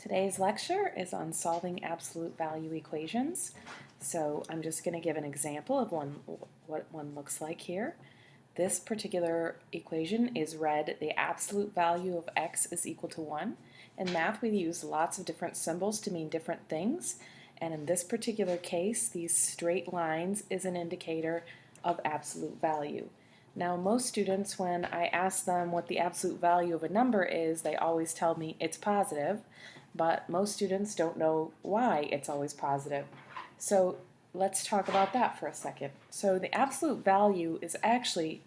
Today's lecture is on solving absolute value equations. So I'm just going to give an example of what one looks like here. This particular equation is read the absolute value of x is equal to 1. In math we use lots of different symbols to mean different things, and in this particular case these straight lines is an indicator of absolute value. Now most students, when I ask them what the absolute value of a number is, they always tell me it's positive, but most students don't know why it's always positive. So let's talk about that for a second. So the absolute value is actually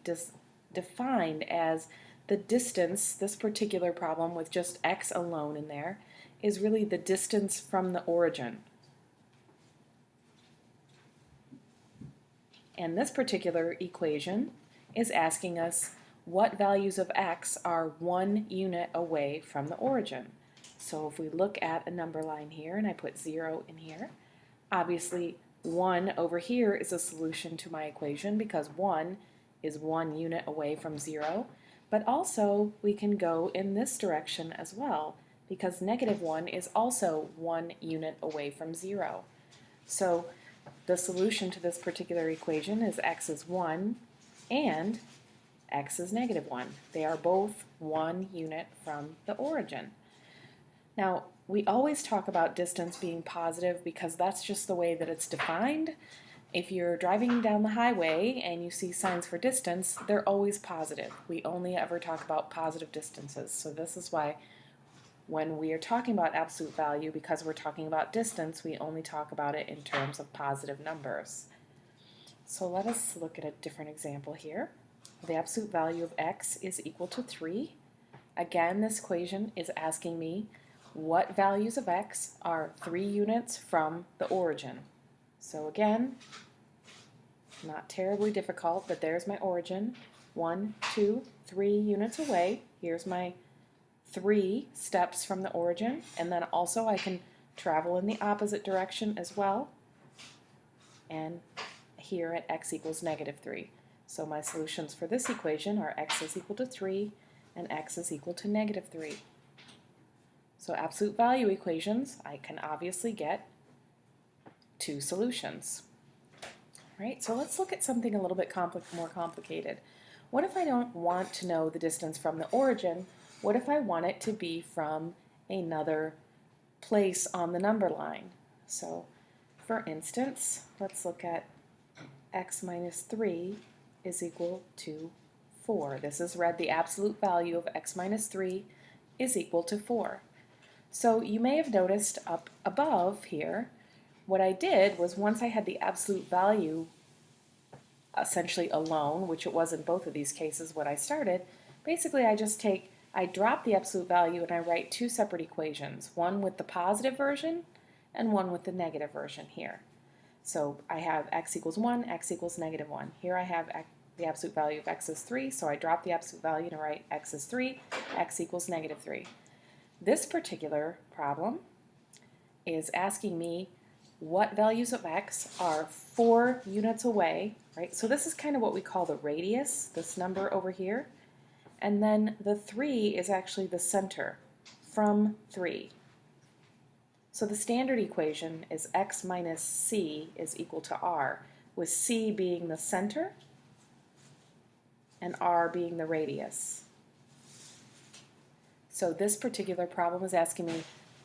defined as the distance. This particular problem with just x alone in there is really the distance from the origin. And this particular equation is asking us what values of x are 1 unit away from the origin. So if we look at a number line here and I put 0 in here, obviously 1 over here is a solution to my equation because 1 is 1 unit away from 0. But also we can go in this direction as well because -1 is also 1 unit away from 0. So the solution to this particular equation is x is 1 and x is -1. They are both 1 unit from the origin. Now, we always talk about distance being positive because that's just the way that it's defined. If you're driving down the highway and you see signs for distance, they're always positive. We only ever talk about positive distances. So this is why when we are talking about absolute value, because we're talking about distance, we only talk about it in terms of positive numbers. So let us look at a different example here. The absolute value of x is equal to 3. Again, this equation is asking me what values of x are 3 units from the origin. So again, not terribly difficult, but there's my origin. 1, 2, 3 units away. Here's my 3 steps from the origin, and then also I can travel in the opposite direction as well, and here at x equals -3. So my solutions for this equation are x is equal to 3 and x is equal to -3. So absolute value equations, I can obviously get 2 solutions. Right? So let's look at something a little bit more complicated. What if I don't want to know the distance from the origin? What if I want it to be from another place on the number line? So for instance, let's look at x minus 3 is equal to 4. This is read the absolute value of x minus 3 is equal to 4. So you may have noticed up above here, what I did was once I had the absolute value essentially alone, which it was in both of these cases when I started, basically I drop the absolute value and I write 2 separate equations, one with the positive version and one with the negative version here. So I have x equals 1, x equals -1. Here I have the absolute value of x is 3, so I drop the absolute value and write x is 3, x equals -3. This particular problem is asking me what values of x are 4 units away, right? So this is kind of what we call the radius, this number over here. And then the 3 is actually the center from 3. So the standard equation is x minus c is equal to r, with c being the center and r being the radius. So this particular problem is asking me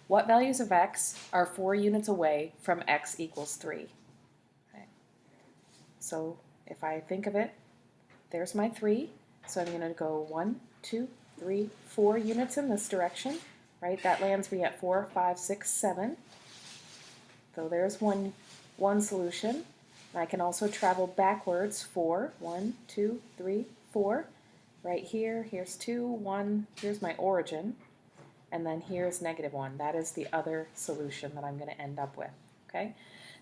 what values of x are 4 units away from x equals 3. Okay. So if I think of it, there's my 3. So I'm going to go 1, 2, 3, 4 units in this direction. Right? That lands me at 4, 5, 6, 7. So there's one solution. And I can also travel backwards 4, 1, 2, 3, 4. Right here, here's 2, 1, here's my origin, and then here's -1. That is the other solution that I'm going to end up with. Okay.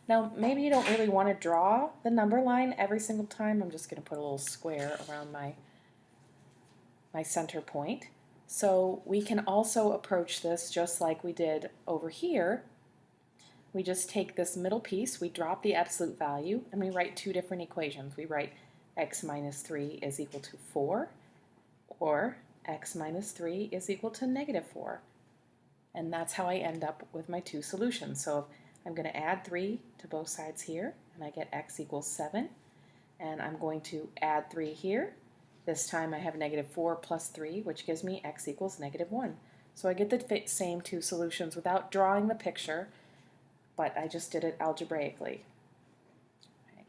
Now maybe you don't really want to draw the number line every single time. I'm just going to put a little square around my center point. So we can also approach this just like we did over here. We just take this middle piece, we drop the absolute value, and we write 2 different equations. We write x minus 3 is equal to 4, or x minus 3 is equal to -4. And that's how I end up with my two solutions. So I'm going to add 3 to both sides here, and I get x equals 7. And I'm going to add 3 here. This time I have -4 plus 3, which gives me x equals -1. So I get the same two solutions without drawing the picture, but I just did it algebraically. Okay.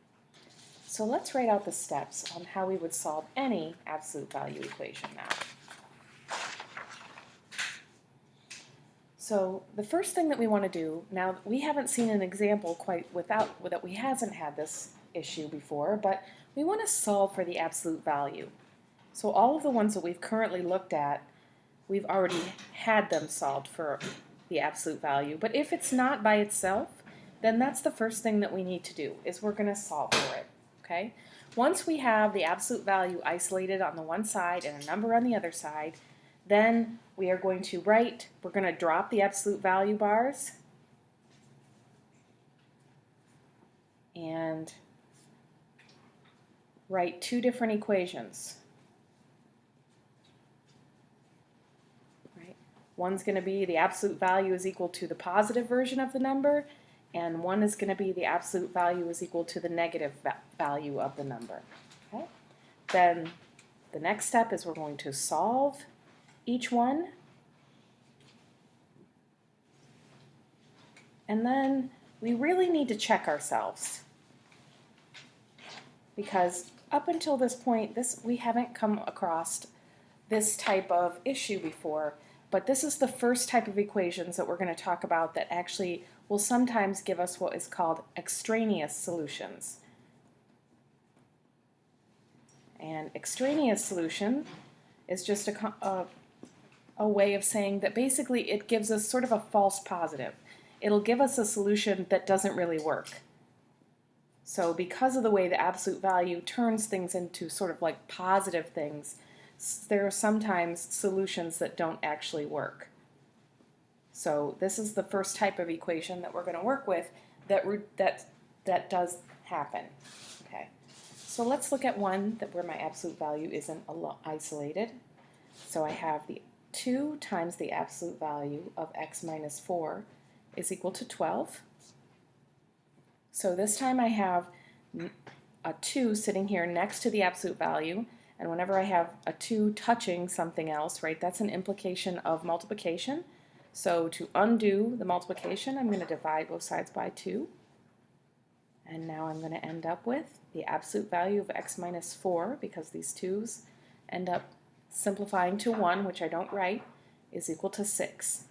So let's write out the steps on how we would solve any absolute value equation now. So the first thing that we want to do, now we haven't seen an example quite that we hasn't had this issue before, but we want to solve for the absolute value. So all of the ones that we've currently looked at, we've already had them solved for the absolute value. But if it's not by itself, then that's the first thing that we need to do, is we're going to solve for it. Okay? Once we have the absolute value isolated on the one side and a number on the other side, then we are going to we're going to drop the absolute value bars and write two different equations. Right? One's going to be the absolute value is equal to the positive version of the number, and one is going to be the absolute value is equal to the negative value of the number. Okay? Then the next step is we're going to solve each one, and then we really need to check ourselves, because up until this point we haven't come across this type of issue before, but this is the first type of equations that we're going to talk about that actually will sometimes give us what is called extraneous solutions. And extraneous solution is just a way of saying that basically it gives us sort of a false positive. It'll give us a solution that doesn't really work. So because of the way the absolute value turns things into sort of like positive things, there are sometimes solutions that don't actually work. So this is the first type of equation that we're going to work with that does happen. Okay. So let's look at one where my absolute value isn't isolated. So I have the 2 times the absolute value of x minus 4 is equal to 12. So this time I have a 2 sitting here next to the absolute value, and whenever I have a 2 touching something else, right, that's an implication of multiplication. So to undo the multiplication, I'm going to divide both sides by 2. And now I'm going to end up with the absolute value of x minus 4, because these 2's end up simplifying to 1, which I don't write, is equal to 6.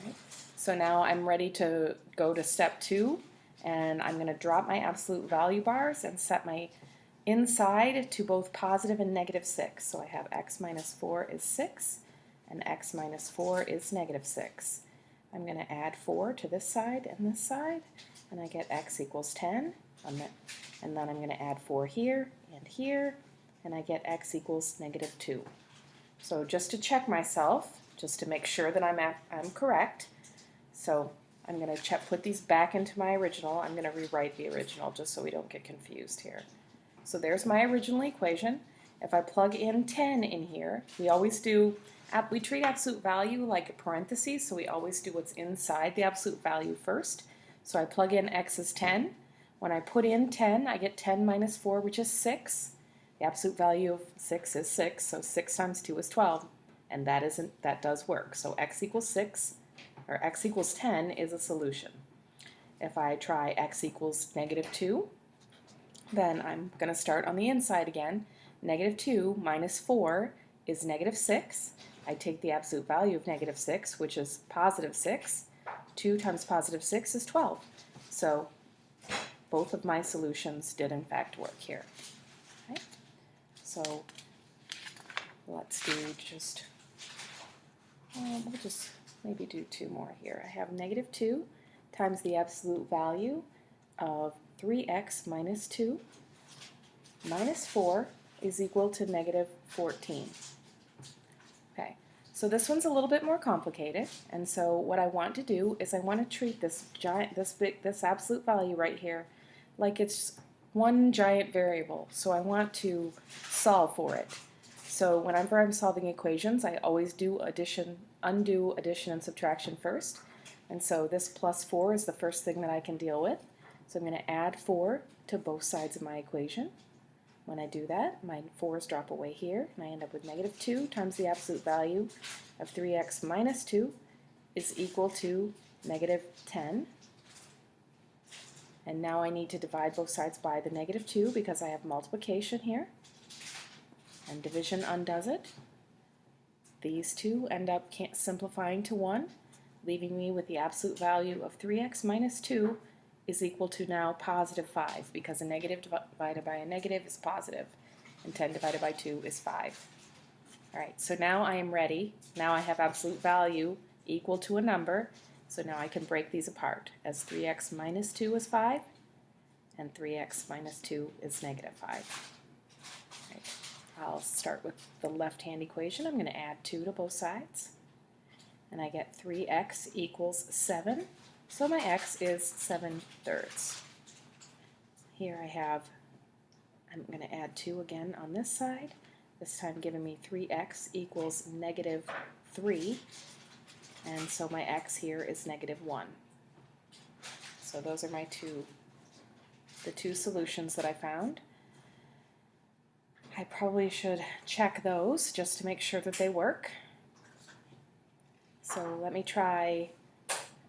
Right? So now I'm ready to go to step 2, and I'm going to drop my absolute value bars and set my inside to both positive and -6. So I have x minus 4 is 6, and x minus 4 is -6. I'm going to add 4 to this side and this side, and I get x equals 10. And then I'm going to add 4 here, and I get x equals -2. So just to check myself, just to make sure that I'm correct, so I'm going to put these back into my original. I'm going to rewrite the original just so we don't get confused here. So there's my original equation. If I plug in 10 in here, we treat absolute value like a parenthesis, so we always do what's inside the absolute value first. So I plug in x is 10. When I put in 10, I get 10 minus 4, which is 6. The absolute value of 6 is 6, so 6 times 2 is 12, and that does work. So x equals 6, or x equals 10 is a solution. If I try x equals -2, then I'm going to start on the inside again. -2 minus 4 is -6. I take the absolute value of -6, which is +6. 2 times +6 is 12. So both of my solutions did in fact work here. Okay. So let's do we'll just maybe do 2 more here. I have -2 times the absolute value of 3x minus 2 minus 4 is equal to -14. Okay, so this one's a little bit more complicated, and so what I want to do is I want to treat this absolute value right here like it's one giant variable. So I want to solve for it. So whenever I'm solving equations, I always do addition undo addition and subtraction first. And so this plus 4 is the first thing that I can deal with. So I'm going to add 4 to both sides of my equation. When I do that, my 4's drop away here, and I end up with negative 2 times the absolute value of 3x minus 2 is equal to negative 10. And now I need to divide both sides by the negative 2 because I have multiplication here. And division undoes it. These two end up simplifying to 1, leaving me with the absolute value of 3x minus 2 is equal to now positive 5, because a negative divided by a negative is positive, and 10 divided by 2 is 5. Alright, so now I am ready. Now I have absolute value equal to a number, so now I can break these apart, as 3x minus 2 is 5, and 3x minus 2 is negative 5. Right. I'll start with the left-hand equation. I'm going to add 2 to both sides, and I get 3x equals 7. So my x is 7/3. Here I'm going to add 2 again on this side, this time giving me 3x equals negative 3, and so my x here is negative 1. So those are my the two solutions that I found. I probably should check those just to make sure that they work. So let me try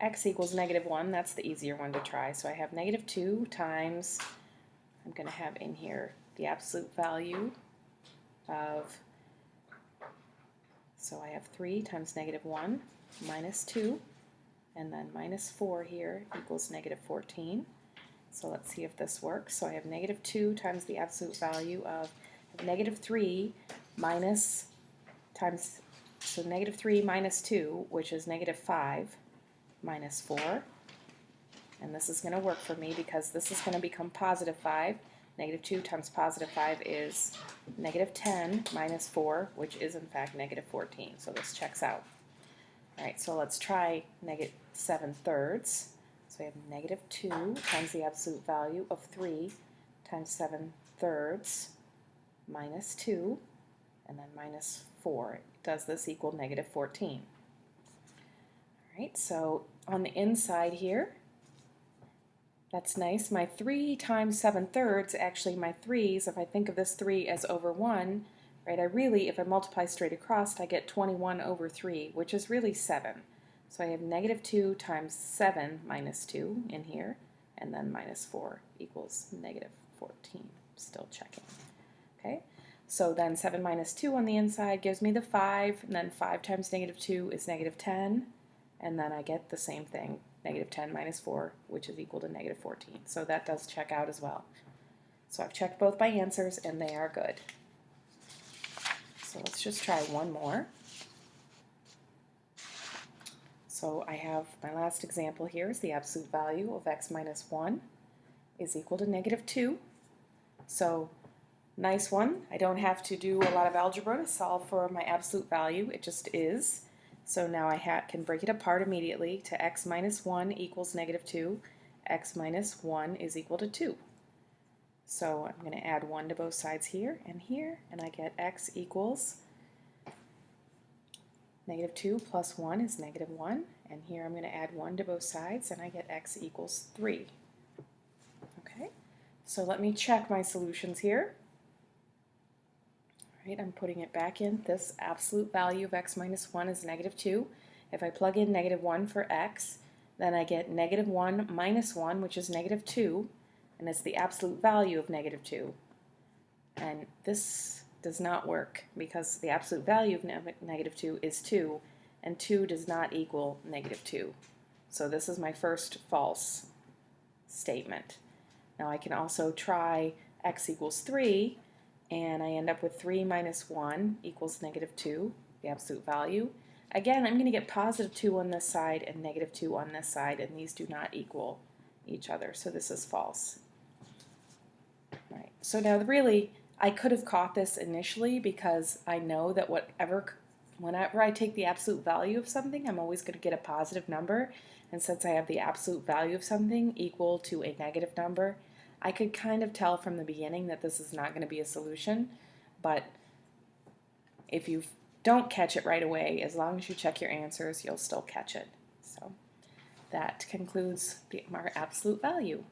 x equals negative 1, that's the easier one to try. So I have negative 2 times, I'm going to have in here the absolute value of, so I have 3 times negative 1 minus 2, and then minus 4 here equals negative 14. So let's see if this works. So I have negative 2 times the absolute value of negative 3 minus times, so negative 3 minus 2, which is negative 5, minus 4, and this is going to work for me because this is going to become positive 5. Negative 2 times positive 5 is negative 10 minus 4, which is in fact negative 14, so this checks out. Alright, so let's try negative 7/3. So we have negative 2 times the absolute value of 3 times 7/3 minus 2, and then minus 4. Does this equal negative 14? Alright, so on the inside here, that's nice. My 3 times 7/3, actually my 3's, if I think of this 3 as over 1, right, if I multiply straight across, I get 21 over 3, which is really 7. So I have negative 2 times 7 minus 2 in here, and then minus 4 equals negative 14. Still checking. Okay, so then 7 minus 2 on the inside gives me the 5, and then 5 times negative 2 is negative 10. And then I get the same thing, negative 10 minus 4, which is equal to negative 14. So that does check out as well. So I've checked both my answers, and they are good. So let's just try one more. So I have my last example here is the absolute value of x minus 1 is equal to negative 2. So nice one. I don't have to do a lot of algebra to solve for my absolute value. It just is. So now I can break it apart immediately to x minus 1 equals negative 2. X minus 1 is equal to 2. So I'm going to add 1 to both sides here, and I get x equals negative 2 plus 1 is negative 1. And here I'm going to add 1 to both sides, and I get x equals 3. Okay, so let me check my solutions here. Right, I'm putting it back in. This absolute value of x minus 1 is negative 2. If I plug in negative 1 for x, then I get negative 1 minus 1, which is negative 2, and it's the absolute value of negative 2. And this does not work because the absolute value of negative 2 is 2, and 2 does not equal negative 2. So this is my first false statement. Now I can also try x equals 3, and I end up with 3 minus 1 equals negative 2, the absolute value. Again, I'm going to get positive 2 on this side and negative 2 on this side, and these do not equal each other, so this is false. Right. So now really, I could have caught this initially because I know that whenever I take the absolute value of something, I'm always going to get a positive number, and since I have the absolute value of something equal to a negative number, I could kind of tell from the beginning that this is not going to be a solution, but if you've don't catch it right away, as long as you check your answers, you'll still catch it. So that concludes our absolute value.